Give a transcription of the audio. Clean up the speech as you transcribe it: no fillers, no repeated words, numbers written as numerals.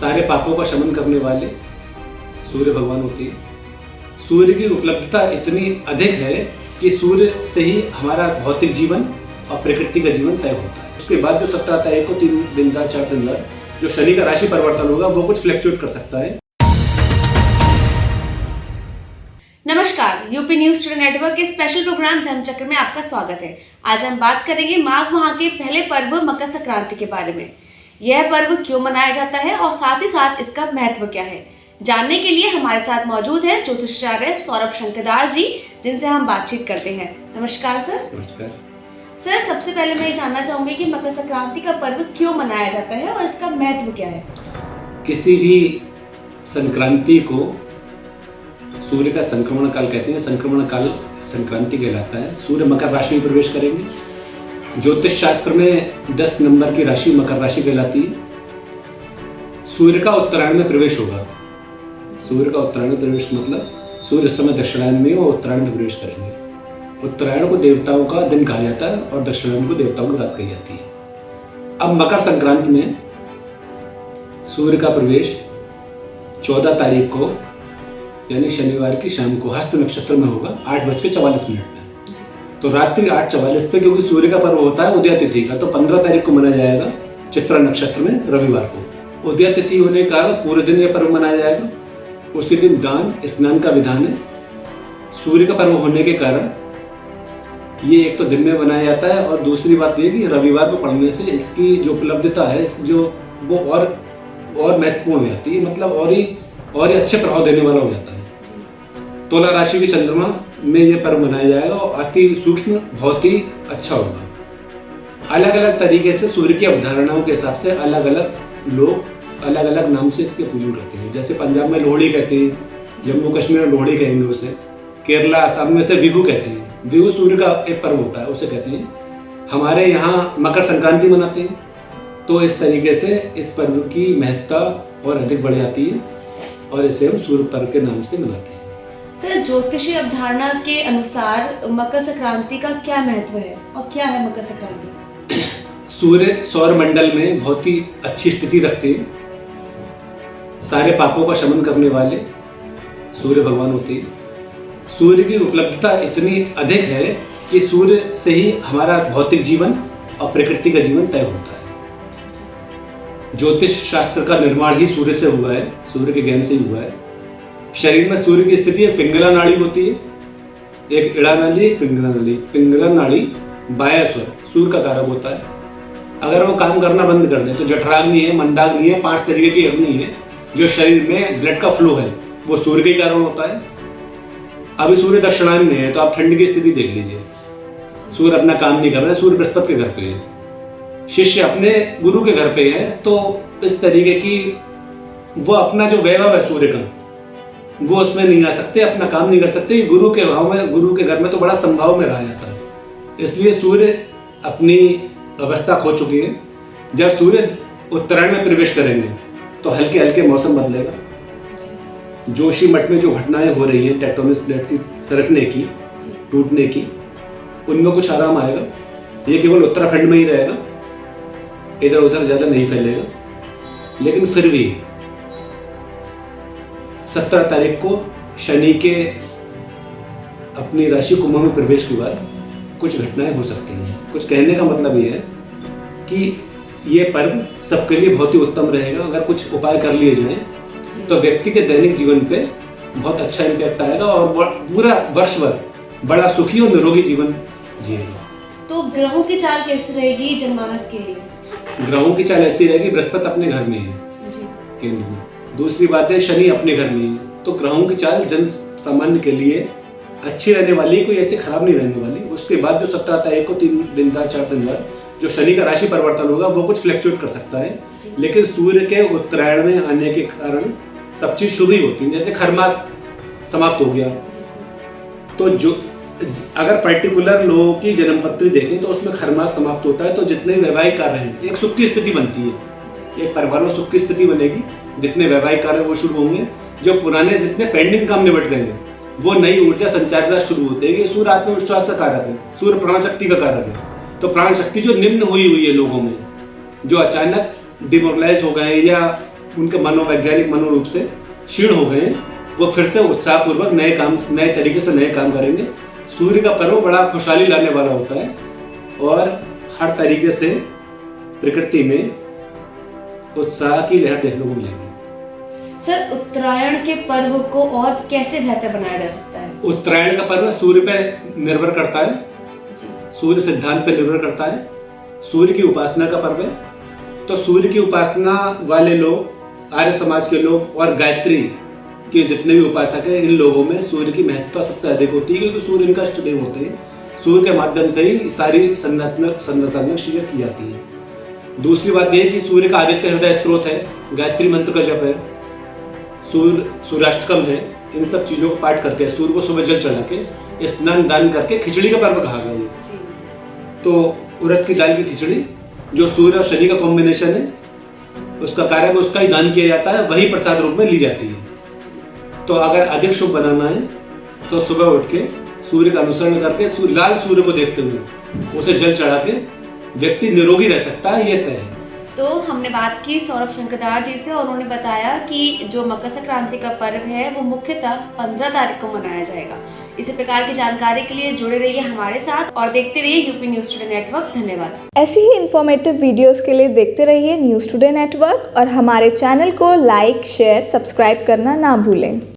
सारे पापों का शमन करने वाले सूर्य भगवान होते हैं। सूर्य की उपलब्धता इतनी अधिक है कि सूर्य से ही हमारा भौतिक जीवन और प्रकृति का जीवन तय होता है। उसके बाद जो 17 तारीख को 3 दिन का 4 दिन का जो शनि का राशि परिवर्तन होगा वो कुछ फ्लक्चुएट कर सकता है। नमस्कार, यूपी न्यूज स्टूडियो नेटवर्क के स्पेशल प्रोग्राम धर्मचक्र में आपका स्वागत है। आज हम बात करेंगे माघ माह के पहले पर्व मकर संक्रांति के बारे में। यह पर्व क्यों मनाया जाता है और साथ ही साथ इसका महत्व क्या है, जानने के लिए हमारे साथ मौजूद है ज्योतिषाचार्य सौरभ शंकरदार जी, जिनसे हम बातचीत करते हैं। नमस्कार सर। नमस्कार सर, सबसे पहले मैं ये जानना चाहूंगी कि मकर संक्रांति का पर्व क्यों मनाया जाता है और इसका महत्व क्या है। किसी भी संक्रांति को सूर्य का संक्रमण काल कहते हैं। संक्रमण काल संक्रांति कहलाता है। सूर्य मकर राशि में प्रवेश करेंगे। ज्योतिष शास्त्र में 10 नंबर की राशि मकर राशि कहलाती है। सूर्य का उत्तरायण में प्रवेश होगा। सूर्य का उत्तरायण में प्रवेश मतलब सूर्य इस समय दक्षिणायन में और उत्तरायण में प्रवेश करेंगे। उत्तरायण को देवताओं का दिन कहा जाता है और दक्षिणायन को देवताओं की रात कही जाती है। अब मकर संक्रांति में सूर्य का प्रवेश 14 तारीख को यानी शनिवार की शाम को हस्त नक्षत्र में होगा 8:44 पे। तो रात्रि 8:44 पे, क्योंकि सूर्य का पर्व होता है उदय तिथि का, तो 15 तारीख को मनाया जाएगा चित्रा नक्षत्र में रविवार को। उदय तिथि होने के कारण पूरे दिन यह पर्व मनाया जाएगा। उसी दिन दान स्नान का विधान है। सूर्य का पर्व होने के कारण ये एक तो दिन में बनाया जाता है और दूसरी बात ये कि रविवार को पढ़ने से इसकी जो उपलब्धता है वो और महत्वपूर्ण हो जाती है, मतलब और ही अच्छे प्रभाव देने वाला हो जाता है। तुला राशि के चंद्रमा में ये पर्व मनाया जाएगा और अति सूक्ष्म बहुत ही अच्छा होगा। अलग अलग तरीके से सूर्य की अवधारणाओं के हिसाब से अलग अलग लोग अलग अलग नाम से इसके पूजन करते हैं। जैसे पंजाब में लोहड़ी कहते हैं, जम्मू कश्मीर में लोहड़ी कहेंगे उसे, केरला असम में से बिहू कहते हैं। बिहू सूर्य का एक पर्व होता है, उसे कहते हैं। हमारे यहाँ मकर संक्रांति मनाते हैं। तो इस तरीके से इस पर्व की महत्ता और अधिक बढ़ जाती है और इसे हम सूर्य पर्व के नाम से मनाते हैं। सर, ज्योतिषीय अवधारणा के अनुसार मकर संक्रांति का क्या महत्व है और क्या है मकर संक्रांति? सूर्य सौर मंडल में बहुत ही अच्छी स्थिति रखते हैं। सारे पापों का शमन करने वाले सूर्य भगवान होते हैं। सूर्य की उपलब्धता इतनी अधिक है कि सूर्य से ही हमारा भौतिक जीवन और प्रकृति का जीवन तय होता है। ज्योतिष शास्त्र का निर्माण ही सूर्य से हुआ है, सूर्य के ज्ञान से ही हुआ है। शरीर में सूर्य की स्थिति एक पिंगला नाड़ी होती है, एक इड़ा नाड़ी, एक पिंगला नाड़ी। पिंगला नाड़ी बायां स्वर सूर्य का कारक होता है। अगर वो काम करना बंद कर दे तो जठराग्नि है, मंदाग्नि है, 5 तरीके की अग्नि है जो शरीर में ब्लड का फ्लो है, वो सूर्य के कारण होता है। अभी सूर्य दक्षिणायन में है तो आप ठंड की स्थिति देख लीजिए। सूर्य अपना काम नहीं कर रहा है, सूर्य बृहस्पति के घर पे है, शिष्य अपने गुरु के घर पे है। तो इस तरीके की वो अपना जो वैभव है सूर्य का वो उसमें नहीं आ सकते, अपना काम नहीं कर सकते। गुरु के भाव में, गुरु के घर में तो बड़ा संभाव में रहा जाता है। इसलिए सूर्य अपनी अवस्था खो चुकी है। जब सूर्य उत्तरायण में प्रवेश करेंगे तो हल्के हल्के मौसम बदलेगा। जोशी मठ में जो घटनाएं हो रही हैं टेक्टोनिक प्लेट की सरकने की, टूटने की, उनमें कुछ आराम आएगा। ये केवल उत्तराखंड में ही रहेगा, इधर उधर ज़्यादा नहीं फैलेगा। लेकिन फिर भी 17 तारीख को शनि के अपनी राशि कुंभ में प्रवेश के बाद कुछ घटनाएं हो सकती हैं। कुछ कहने का मतलब ये है कि ये पर्व सबके लिए बहुत ही उत्तम रहेगा। अगर कुछ उपाय कर लिए जाएं तो व्यक्ति के दैनिक जीवन पे बहुत अच्छा इम्पैक्ट आएगा और पूरा वर्ष भर बड़ा सुखी और निरोगी जीवन जिएगा। तो ग्रहों की चाल कैसी रहेगी जनमानस के लिए? ग्रहों की चाल ऐसी रहेगी, बृहस्पति अपने घर में है केंद्र में। दूसरी बात है शनि अपने घर में है। तो ग्रहों की चाल जन सामान्य के लिए अच्छी रहने वाली, कोई ऐसे खराब नहीं रहने वाली। उसके बाद जो 17 तारीख को 3 दिन का 4 दिन का जो शनि का राशि परिवर्तन होगा वो कुछ फ्लक्चुएट कर सकता है। लेकिन सूर्य के उत्तरायण में आने के कारण सब चीज शुभ ही होती है। जैसे खरमास समाप्त हो गया तो जो अगर पर्टिकुलर लोगों की जन्मपत्री देखें तो उसमें खरमास समाप्त होता है। तो जितने वैवाहिक कार्य हैं एक सुख की स्थिति बनती है, एक परिवार में सुख की स्थिति बनेगी। जितने वैवाहिक कार्य वो शुरू होंगे, जो पुराने जितने पेंडिंग काम निपट गए हैं वो नई ऊर्जा संचार शुरू होते हैं। सूर्य आत्मविश्वास का कारक है, सूर्य प्राण शक्ति का कारक है। तो प्राण शक्ति जो निम्न हुई है लोगों में, जो अचानक डिमोरलाइज हो गए या उनके मनोवैज्ञानिक मनोरूप से क्षीण हो गए हैं, वो फिर से उत्साहपूर्वक नए तरीके से नए काम करेंगे। सूर्य का पर्व बड़ा खुशहाली लाने वाला होता है और हर तरीके से प्रकृति में उत्साह की लहर देखने को मिलेगी। सर, उत्तरायण के पर्व को और कैसे बेहतर बनाया जा सकता है? उत्तरायण का पर्व सूर्य पे निर्भर करता है, सूर्य सिद्धांत पे निर्भर करता है। सूर्य की उपासना का पर्व है, तो सूर्य की उपासना वाले लोग, आर्य समाज के लोग और गायत्री के जितने भी उपासक हैं, इन लोगों में सूर्य की महत्ता सबसे अधिक होती है, क्योंकि सूर्य इनका इष्ट देव होते हैं। सूर्य के माध्यम से ही सारी संरचनात्मक क्रिया की जाती है। दूसरी बात यह है कि सूर्य का आदित्य हृदय स्त्रोत है, गायत्री मंत्र का जप है, सूर्याष्टकम है। इन सब चीज़ों को पाठ करके सूर्य को सुबह जल चढ़ा के स्नान दान करके खिचड़ी का पर्व कहा गया है। तो उड़द की दाल की खिचड़ी जो सूर्य और शनि का कॉम्बिनेशन है, उसका कार्य उसका ही दान किया जाता है, वही प्रसाद रूप में ली जाती है। तो अगर अधिक शुभ बनाना है तो सुबह उठ के सूर्य का अनुसरण करके लाल सूर्य को देखते हुए उसे जल चढ़ा के व्यक्ति निरोगी रह सकता है, ये तय है। तो हमने बात की सौरभ शंकरदार जी से और उन्होंने बताया कि जो मकर संक्रांति का पर्व है वो मुख्यतः 15 तारीख को मनाया जाएगा। इसी प्रकार की जानकारी के लिए जुड़े रहिए हमारे साथ और देखते रहिए यूपी न्यूज़ टुडे नेटवर्क। धन्यवाद। ऐसी ही इंफॉर्मेटिव वीडियोस के लिए देखते रहिए न्यूज़ टुडे नेटवर्क और हमारे चैनल को लाइक, शेयर, सब्सक्राइब करना ना भूलें।